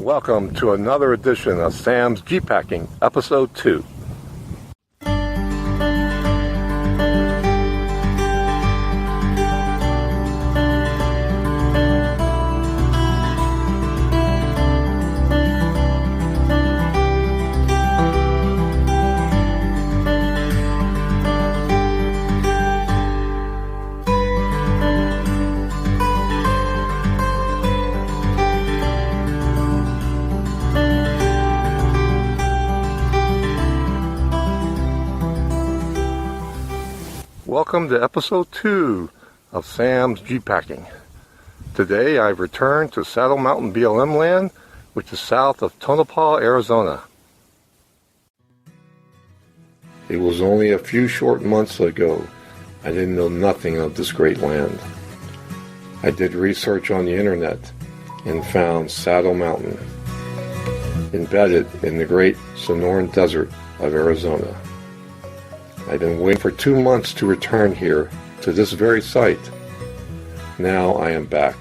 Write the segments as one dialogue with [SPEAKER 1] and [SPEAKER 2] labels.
[SPEAKER 1] Welcome to another edition of Sam's Jeep Packing, Episode 2. Welcome to Episode 2 of Sam's Jeep Packing. Today I've returned to Saddle Mountain BLM land, which is south of Tonopah, Arizona. It was only a few short months ago I didn't know nothing of this great land. I did research on the internet and found Saddle Mountain, embedded in the great Sonoran Desert of Arizona. I've been waiting for 2 months to return here to this very site. Now I am back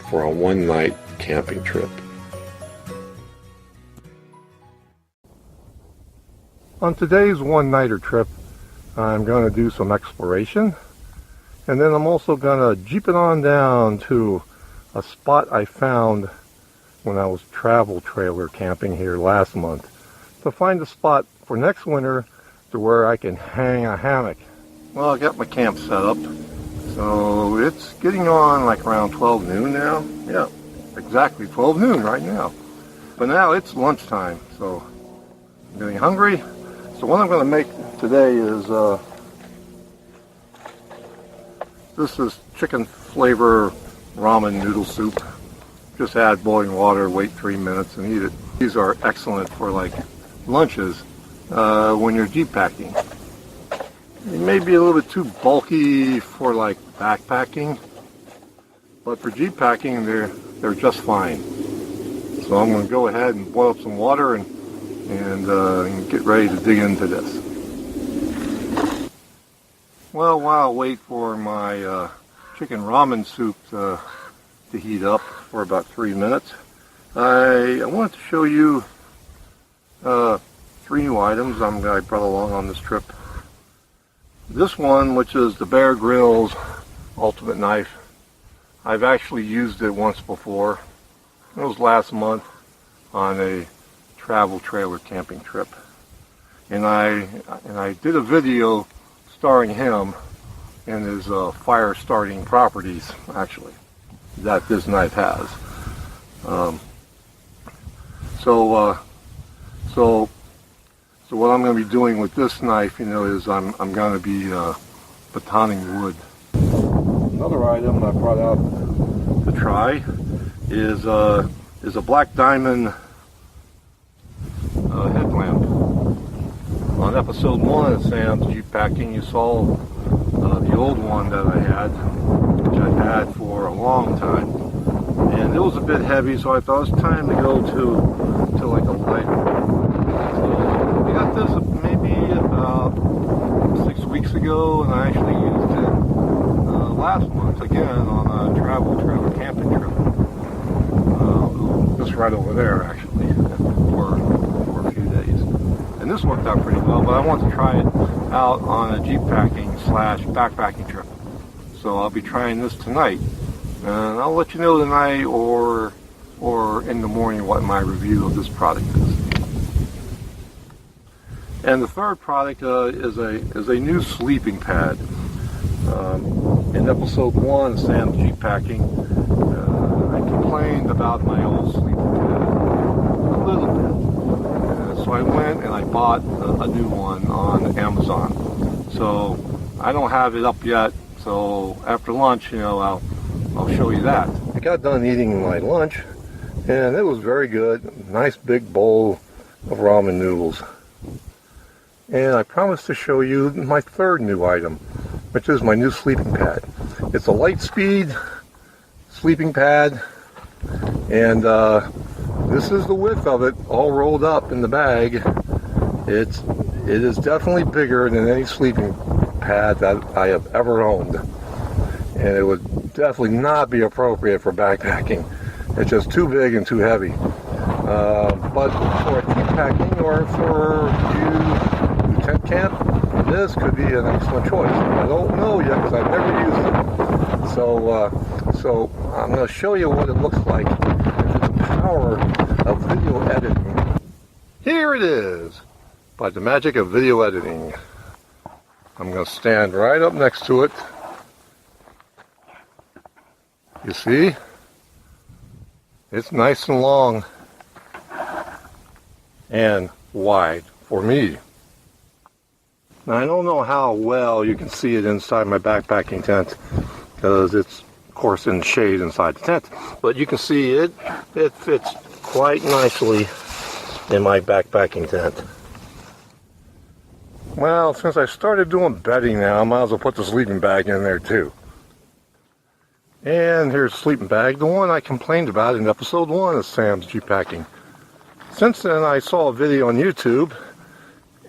[SPEAKER 1] for a one-night camping trip. On today's one-nighter trip, I'm going to do some exploration, and then I'm also going to jeep it on down to a spot I found when I was travel trailer camping here last month to find a spot for next winter to where I can hang a hammock. Well, I got my camp set up, so it's getting on like around 12 noon now. Yeah, exactly 12 noon right now. But now it's lunchtime, so I'm getting hungry. So what I'm going to make today is this is chicken flavor ramen noodle soup. Just add boiling water, wait 3 minutes, and eat it. These are excellent for like lunches. When you're Jeep packing. It may be a little bit too bulky for like backpacking, but for Jeep packing they're just fine. So I'm going to go ahead and boil up some water and get ready to dig into this. Well, while I wait for my chicken ramen soup to heat up for about 3 minutes, I want to show you 3 new items I brought along on this trip. This one, which is the Bear Grylls Ultimate Knife. I've actually used it once before. It was last month on a travel trailer camping trip. And I did a video starring him and his fire starting properties, actually, that this knife has. So what I'm going to be doing with this knife, is I'm going to be batoning wood. Another item I brought out to try is a Black Diamond headlamp. On episode 1 of Sam's Jeep Packing, you saw the old one that I had, which I've had for a long time, and it was a bit heavy, so I thought it was time to go to like a lighter. I got this maybe about 6 weeks ago, and I actually used it last month again on a travel trailer camping trip. Just right over there, actually, for a few days. And this worked out pretty well, but I want to try it out on a Jeep packing / backpacking trip. So I'll be trying this tonight, and I'll let you know tonight or in the morning what my review of this product is. And the third product is a new sleeping pad. In episode 1 of Sam's Jeep Packing, I complained about my old sleeping pad a little bit. So I went and I bought a new one on Amazon. So I don't have it up yet. So after lunch, I'll show you that. I got done eating my lunch, and it was very good. Nice big bowl of ramen noodles. And I promised to show you my third new item, which is my new sleeping pad. It's a Lightspeed sleeping pad, and this is the width of it, all rolled up in the bag. It is definitely bigger than any sleeping pad that I have ever owned, and it would definitely not be appropriate for backpacking. It's just too big and too heavy. But for a tent packing or for you tent camp, this could be an excellent choice. I don't know yet because I've never used it. So I'm going to show you what it looks like through the power of video editing. Here it is, by the magic of video editing. I'm going to stand right up next to it. You see? It's nice and long and wide for me. Now I don't know how well you can see it inside my backpacking tent because it's of course in shade inside the tent, but you can see it fits quite nicely in my backpacking tent. Well, since I started doing bedding now, I might as well put the sleeping bag in there too. And here's the sleeping bag, the one I complained about in episode 1 of Sam's Jeep Packing. Since then I saw a video on YouTube,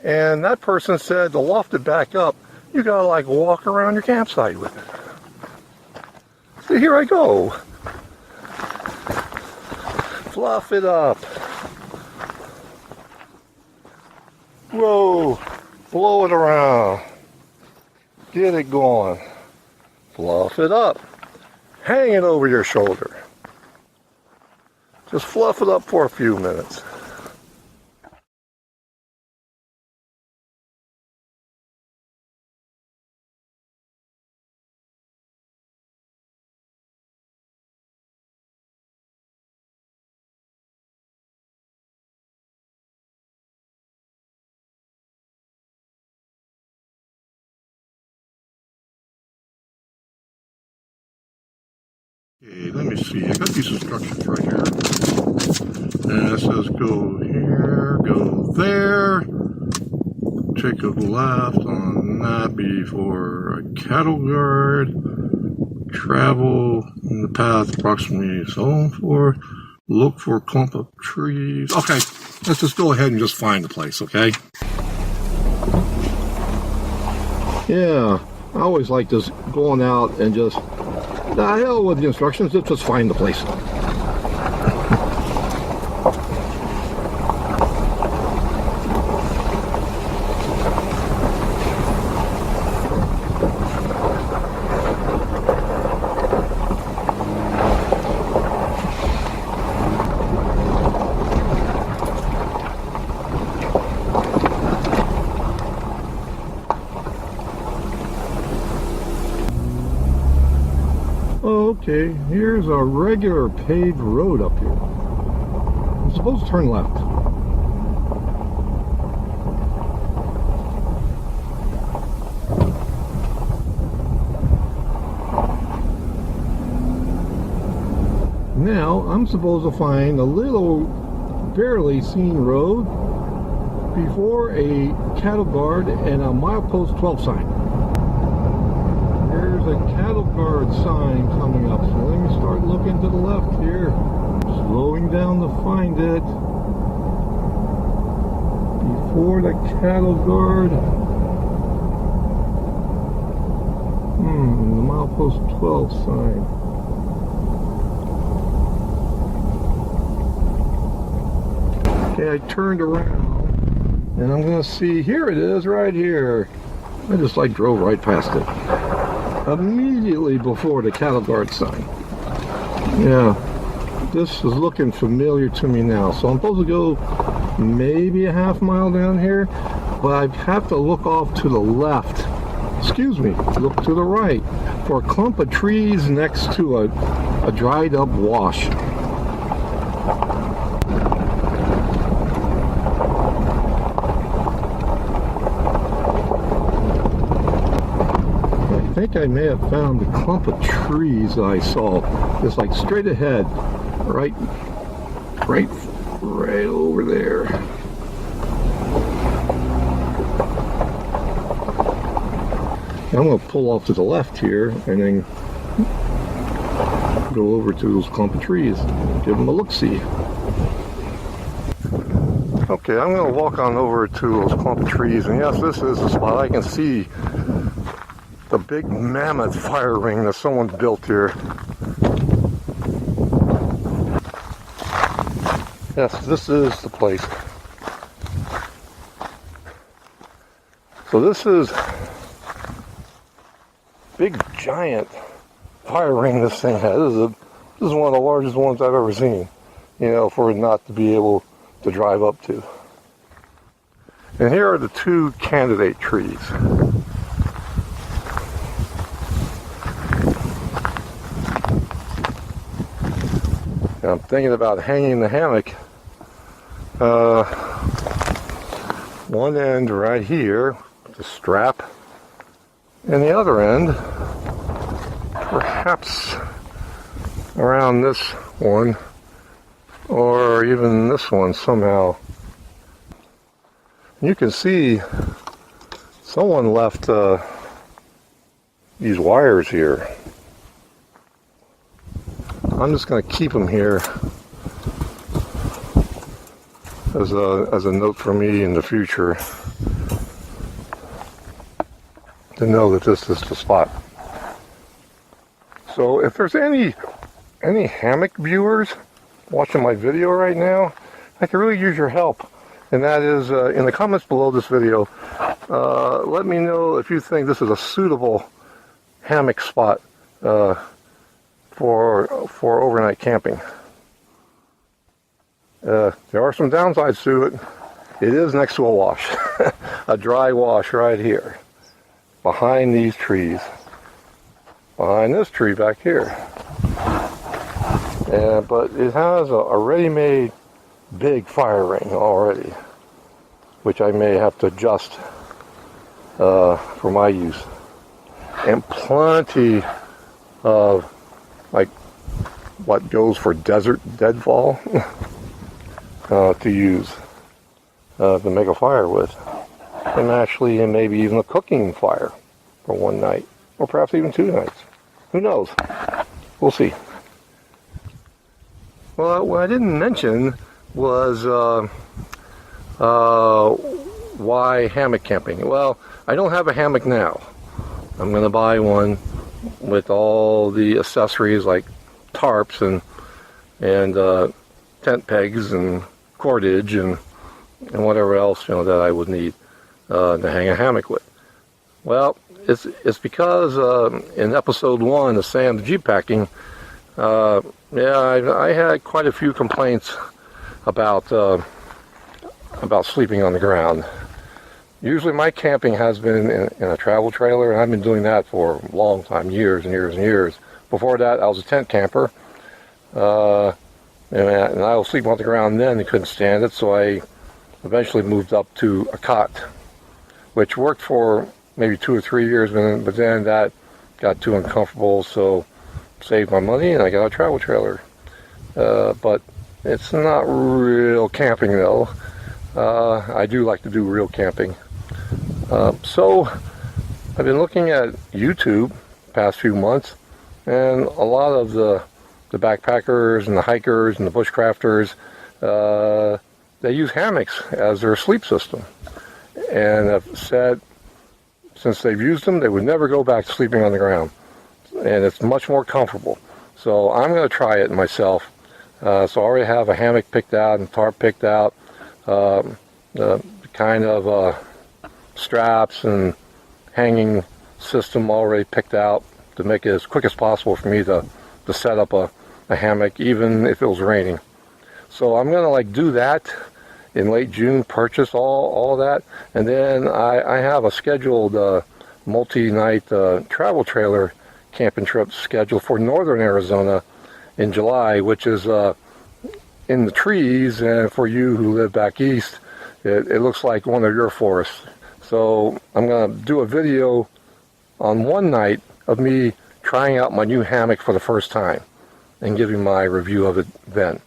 [SPEAKER 1] and that person said to loft it back up, you gotta like walk around your campsite with it. So here I go. Fluff it up. Whoa, blow it around. Get it going. Fluff it up. Hang it over your shoulder. Just fluff it up for a few minutes. Okay, let me see. I got these instructions right here. And it says go here, go there. Take a left on that before a cattle guard. Travel in the path approximately zone 4. Look for a clump of trees. Okay, let's just go ahead and just find the place, okay? Yeah, I always like just going out and just, the hell with the instructions, let's just find the place. Okay, here's a regular paved road up here. I'm supposed to turn left. Now, I'm supposed to find a little barely seen road before a cattle guard and a milepost 12 sign. There's a cattle guard sign coming up, so let me start looking to the left here. Slowing down to find it. Before the cattle guard. The milepost 12 sign. Okay, I turned around and I'm gonna see, here it is right here. I just like drove right past it. Immediately before the cattle guard sign. Yeah, this is looking familiar to me now. So I'm supposed to go maybe a half mile down here, but I have to look off to the left. Excuse me, look to the right for a clump of trees next to a dried up wash. I think I may have found the clump of trees that I saw just like straight ahead, right over there. I'm going to pull off to the left here and then go over to those clump of trees, give them a look-see. Okay, I'm going to walk on over to those clump of trees, and yes, this is the spot. I can see the big mammoth fire ring that someone built here. Yes, this is the place. So this is big giant fire ring this thing has. This is one of the largest ones I've ever seen, you know, for it not to be able to drive up to. And here are the two candidate trees. And I'm thinking about hanging the hammock. One end right here, the strap, and the other end, perhaps around this one, or even this one somehow. You can see someone left these wires here. I'm just going to keep them here as a note for me in the future to know that this is the spot. So if there's any hammock viewers watching my video right now, I could really use your help. And that is in the comments below this video. Let me know if you think this is a suitable hammock spot for overnight camping. There are some downsides to it. It is next to a wash, a dry wash right here, behind these trees, behind this tree back here. But it has a ready-made big fire ring already, which I may have to adjust for my use, and plenty of like what goes for desert deadfall to use to make a fire with, and actually maybe even a cooking fire for one night, or perhaps even 2 nights. Who knows? We'll see. Well, what I didn't mention was why hammock camping. Well, I don't have a hammock now. I'm going to buy one with all the accessories like tarps and tent pegs and cordage and whatever else, you know, that I would need to hang a hammock with. Well, it's because in episode 1 of Sam the Jeep Packing, I had quite a few complaints about sleeping on the ground. Usually my camping has been in a travel trailer, and I've been doing that for a long time, years and years and years. Before that, I was a tent camper, and I was sleeping on the ground then and couldn't stand it, so I eventually moved up to a cot, which worked for maybe 2 or 3 years, but then that got too uncomfortable, so saved my money and I got a travel trailer. But it's not real camping though. I do like to do real camping. So I've been looking at YouTube the past few months, and a lot of the backpackers and the hikers and the bushcrafters, they use hammocks as their sleep system, and have said since they've used them they would never go back to sleeping on the ground, and it's much more comfortable. So I'm going to try it myself. So I already have a hammock picked out and tarp picked out, the kind of straps and hanging system already picked out to make it as quick as possible for me to set up a hammock, even if it was raining. So I'm going to do that in late June, purchase all that, and then I have a scheduled multi-night travel trailer camping trip scheduled for northern Arizona in July, which is in the trees, and for you who live back east, it looks like one of your forests. So I'm going to do a video on one night of me trying out my new hammock for the first time and giving my review of it then.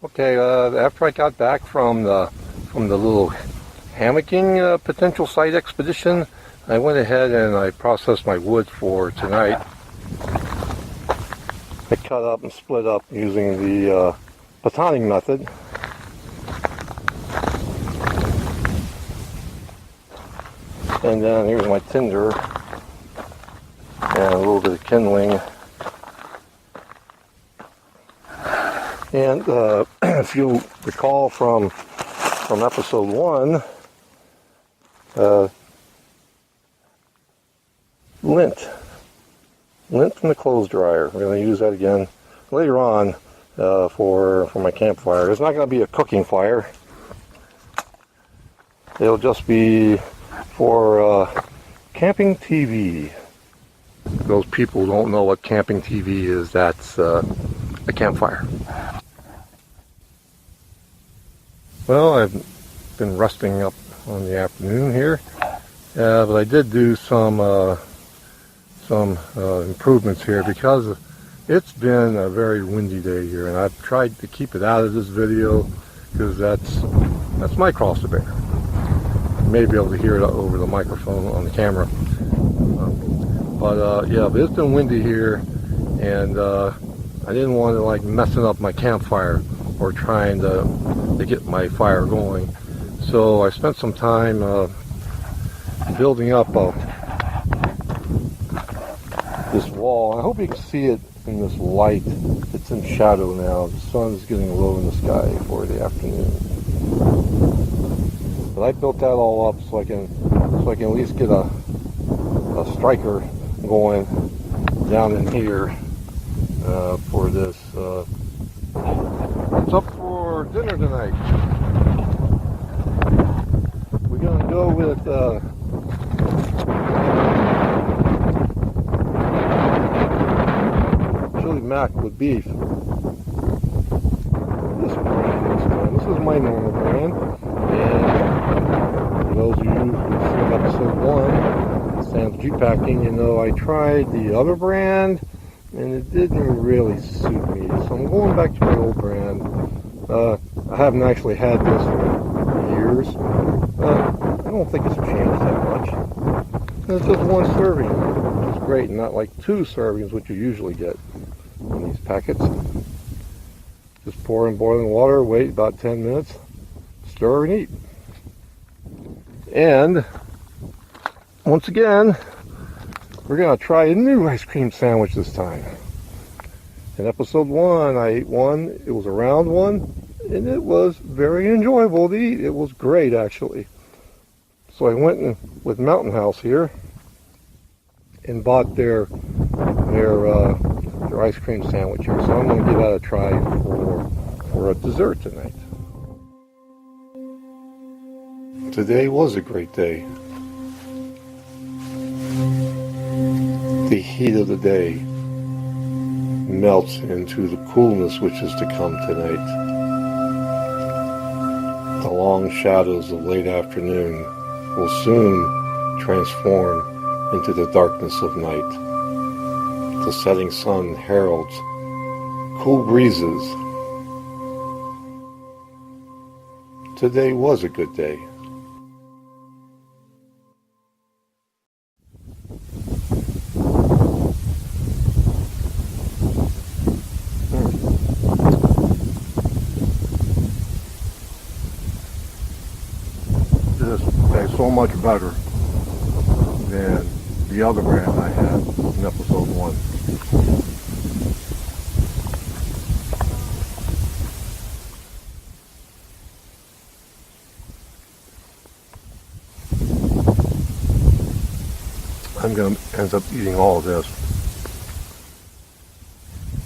[SPEAKER 1] Okay, after I got back from the little hammocking potential site expedition, I went ahead and I processed my wood for tonight. I cut up and split up using the batoning method. And then here's my tinder and a little bit of kindling. And if you recall from episode 1, lint from the clothes dryer. We're going to use that again later on for my campfire. It's not going to be a cooking fire. It'll just be for camping TV. Those people who don't know what camping TV is, that's a campfire. Well, I've been resting up on the afternoon here, but I did do some improvements here because it's been a very windy day here, and I've tried to keep it out of this video because that's my cross to bear. You may be able to hear it over the microphone on the camera. Yeah, but it's been windy here, and I didn't want to like messing up my campfire or trying to get my fire going. So I spent some time building up this wall. I hope you can see it in this light. It's in shadow now. The sun's getting low in the sky for the afternoon. But I built that all up so I can at least get a striker going down in here for this. What's up for dinner tonight? We're gonna go with chili mac with beef. This brand this is my normal brand, and for those of you who've seen episode 1, Sam's Jeep Packing, you know I tried the other brand and it didn't really suit me, so I'm going back to my old brand. I haven't actually had this for years. I don't think it's changed that much. It's just one serving, which is great, not like 2 servings, which you usually get in these packets. Just pour in boiling water, wait about 10 minutes, stir and eat. And once again, we're going to try a new ice cream sandwich this time. In episode 1, I ate one. It was a round one, and it was very enjoyable to eat. It was great, actually. So I went with Mountain House here and bought their ice cream sandwich here. So I'm going to give that a try for a dessert tonight. Today was a great day. The heat of the day melts into the coolness which is to come tonight. The long shadows of late afternoon will soon transform into the darkness of night. The setting sun heralds cool breezes. Today was a good day. This tastes so much better than the other brand I had in episode 1. I'm going to end up eating all of this.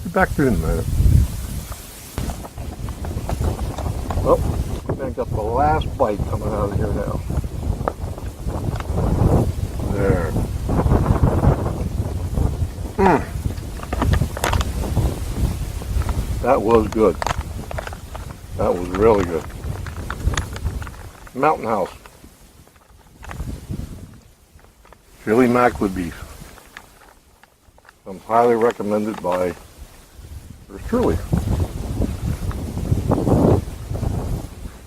[SPEAKER 1] Be back to you in a minute. Well, I got the last bite coming out of here now. There. That was good. That was really good. Mountain House. Chili mac with beef. I'm highly recommended by yours truly.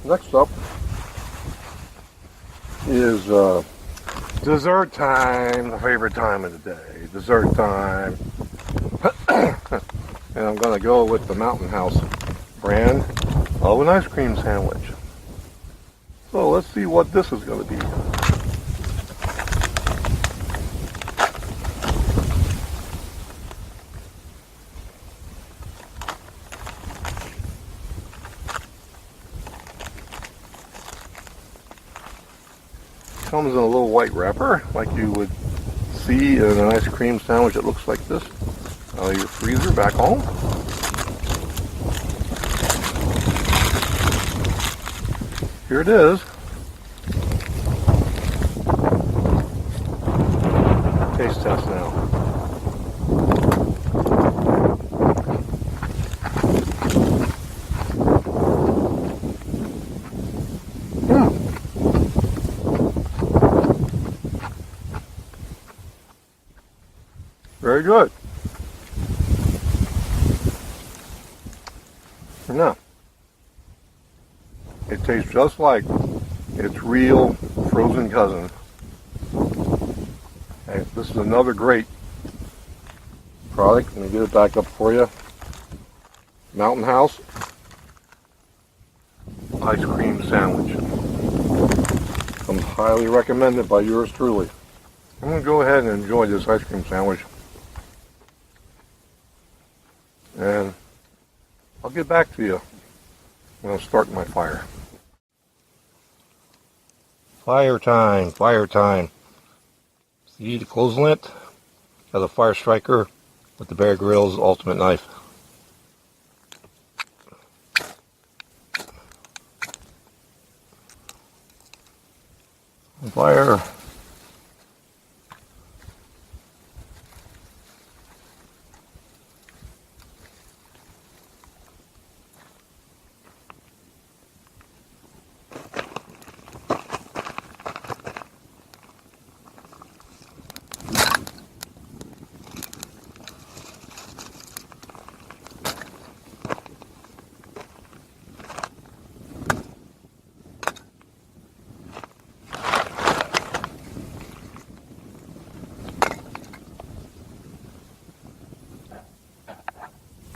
[SPEAKER 1] Next up is dessert time, the favorite time of the day. Dessert time. And I'm going to go with the Mountain House brand of an ice cream sandwich. So let's see what this is going to be. comes in a little white wrapper, like you would see in an ice cream sandwich that looks like this. Out of your freezer back home. Here it is. Taste test now. Very good. Now, it tastes just like its real frozen cousin. Hey, this is another great product. Let me get it back up for you. Mountain House ice cream sandwich. Comes highly recommended by yours truly. I'm going to go ahead and enjoy this ice cream sandwich. And I'll get back to you when I start my fire. Fire time, fire time. See the close lint of the Fire Striker with the Bear Grylls Ultimate Knife. Fire.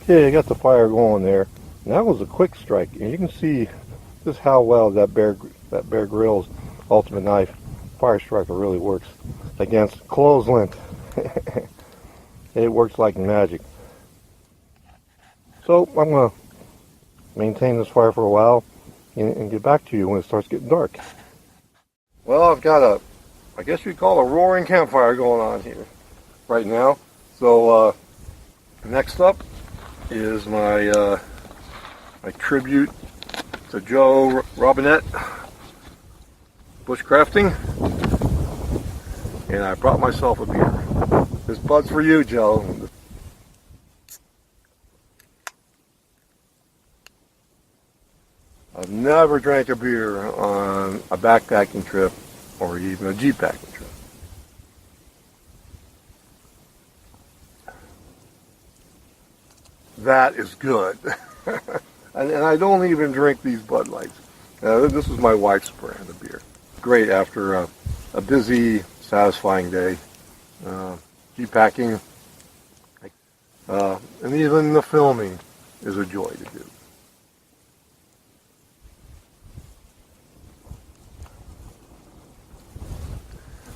[SPEAKER 1] Okay, I got the fire going there. And that was a quick strike, and you can see just how well that Bear Grylls Ultimate Knife Fire Striker really works against clothes lint. It works like magic. So I'm going to maintain this fire for a while and get back to you when it starts getting dark. Well, I've got I guess you'd call it a roaring campfire going on here right now. So next up is my tribute to Joe Robinette Bushcrafting, and I brought myself a beer. This bud's for you, Joe. I've never drank a beer on a backpacking trip or even a jeep packing trip. That is good. and I don't even drink these Bud Lights. This is my wife's brand of beer. Great after a busy, satisfying day. Jeep packing, and even the filming is a joy to do.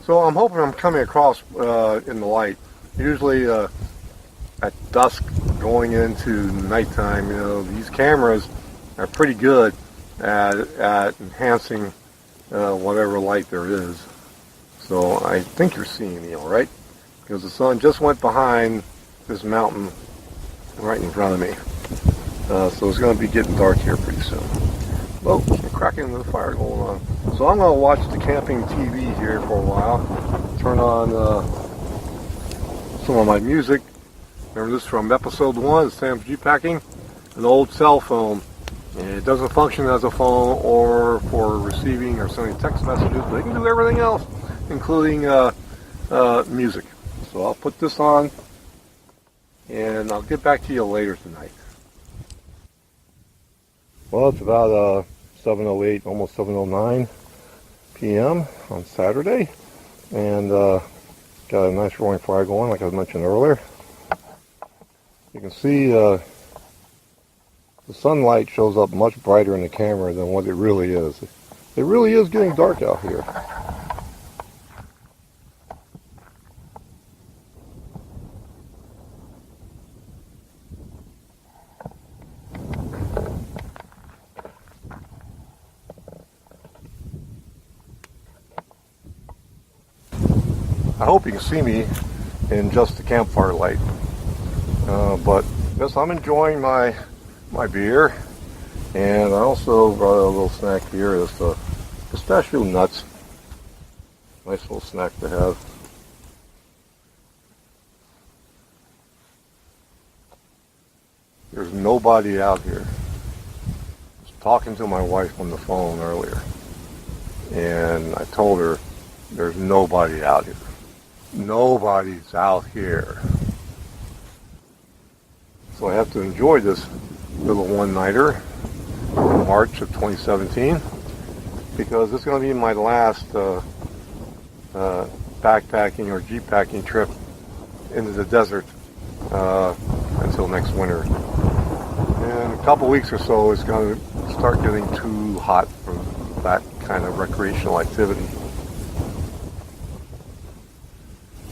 [SPEAKER 1] So I'm hoping I'm coming across in the light. Usually at dusk going into nighttime, these cameras are pretty good at enhancing whatever light there is. So I think you're seeing me all right, because the sun just went behind this mountain right in front of me. So it's going to be getting dark here pretty soon. Well, cracking of the fire going on. So I'm going to watch the camping TV here for a while. Turn on some of my music. Remember, this is from episode 1, Sam's Jeep Packing, an old cell phone. And it doesn't function as a phone or for receiving or sending text messages, but it can do everything else, including music. So I'll put this on, and I'll get back to you later tonight. Well, it's about 7:08, almost 7:09 p.m. on Saturday, and got a nice roaring fire going, like I mentioned earlier. You can see the sunlight shows up much brighter in the camera than what it really is. It really is getting dark out here. hope you can see me in just the campfire light. But yes, I'm enjoying my beer, and I also brought a little snack here. It's the pistachio nuts. Nice little snack to have. There's nobody out here. I was talking to my wife on the phone earlier, and I told her there's nobody out here. Nobody's out here. So I have to enjoy this little one-nighter in March of 2017, because it's going to be my last backpacking or jeep packing trip into the desert until next winter. In a couple weeks or so, it's going to start getting too hot for that kind of recreational activity.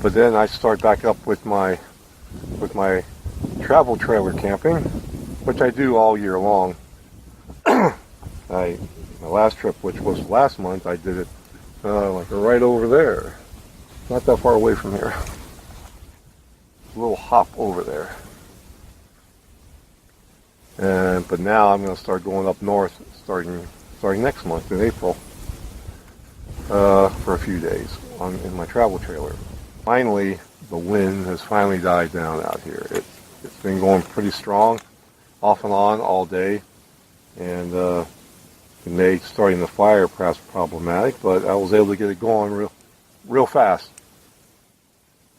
[SPEAKER 1] But then I start back up with my travel trailer camping, which I do all year long. My last trip, which was last month, I did it like right over there, not that far away from here. A little hop over there. But now I'm going to start going up north, starting next month in April, for a few days in my travel trailer. Finally, the wind has finally died down out here. It's been going pretty strong, off and on all day, and it made starting the fire perhaps problematic, but I was able to get it going real fast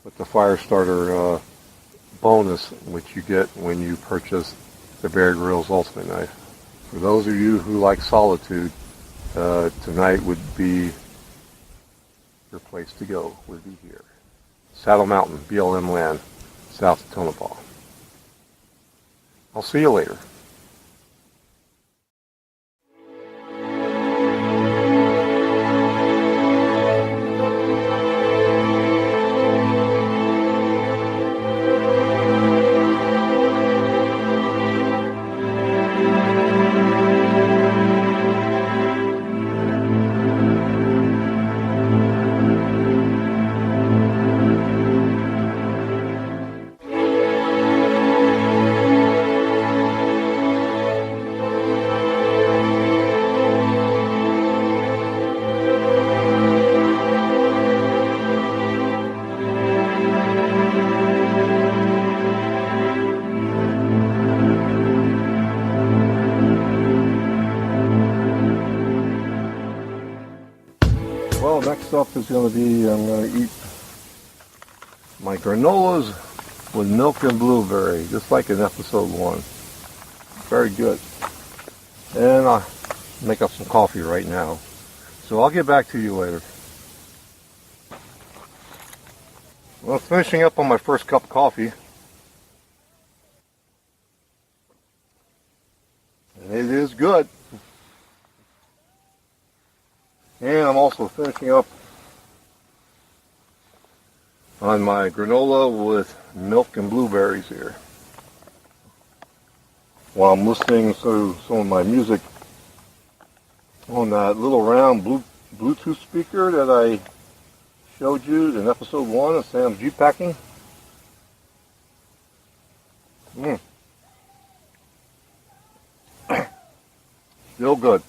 [SPEAKER 1] with the fire starter bonus, which you get when you purchase the Bear Grylls Ultimate Knife. For those of you who like solitude, tonight would be your place to go, would be here. Saddle Mountain, BLM land, south of Tonopah. I'll see you later. Well, next up is going to be, I'm going to eat my granolas with milk and blueberry, just like in episode 1. Very good. And I'll make up some coffee right now. So I'll get back to you later. Well, finishing up on my first cup of coffee. And it is good. And I'm also finishing up on my granola with milk and blueberries here, while I'm listening to some of my music on that little round Bluetooth speaker that I showed you in episode 1 of Sam's Jeep Packing. Still good.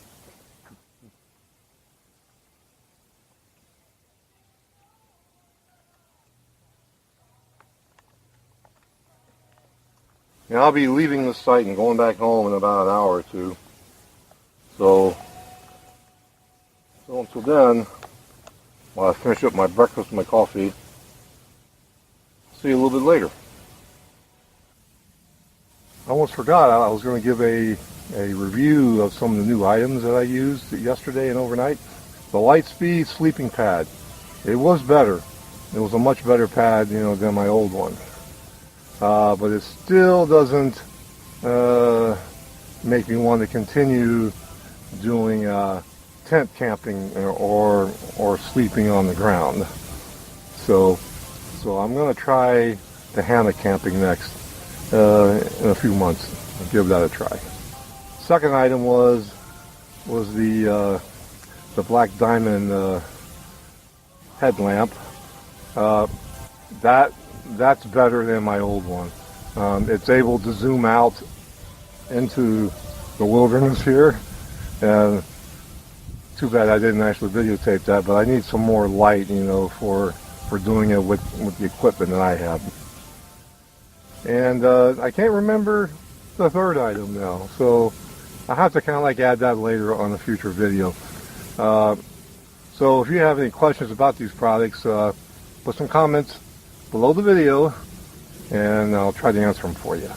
[SPEAKER 1] And I'll be leaving the site and going back home in about an hour or two. So until then, while I finish up my breakfast and my coffee, see you a little bit later. I almost forgot, I was going to give a review of some of the new items that I used yesterday and overnight. The Lightspeed sleeping pad. It was better. It was a much better pad, than my old one. But it still doesn't make me want to continue doing tent camping or sleeping on the ground. So I'm going to try the hammock camping next in a few months. I'll give that a try. Second item was the Black Diamond headlamp. That's better than my old one. It's able to zoom out into the wilderness here, and too bad I didn't actually videotape that, but I need some more light, you know, for doing it with the equipment that I have. And I can't remember the third item now, so I have to kind of like add that later on a future video. So if you have any questions about these products, put some comments below the video, and I'll try to answer them for you.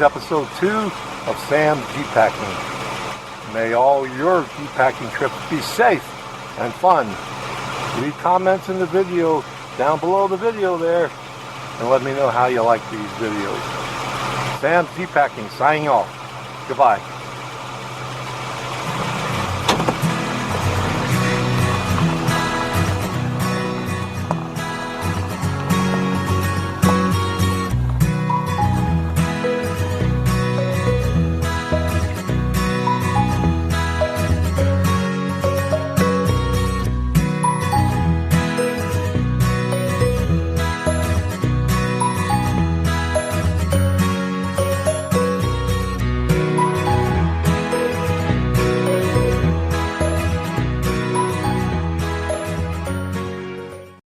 [SPEAKER 1] Episode 2 of Sam's Jeep-Packing. May all your Jeep-Packing trips be safe and fun. Leave comments in the video down below the video there, and let me know how you like these videos. Sam's Jeep-Packing signing off. Goodbye.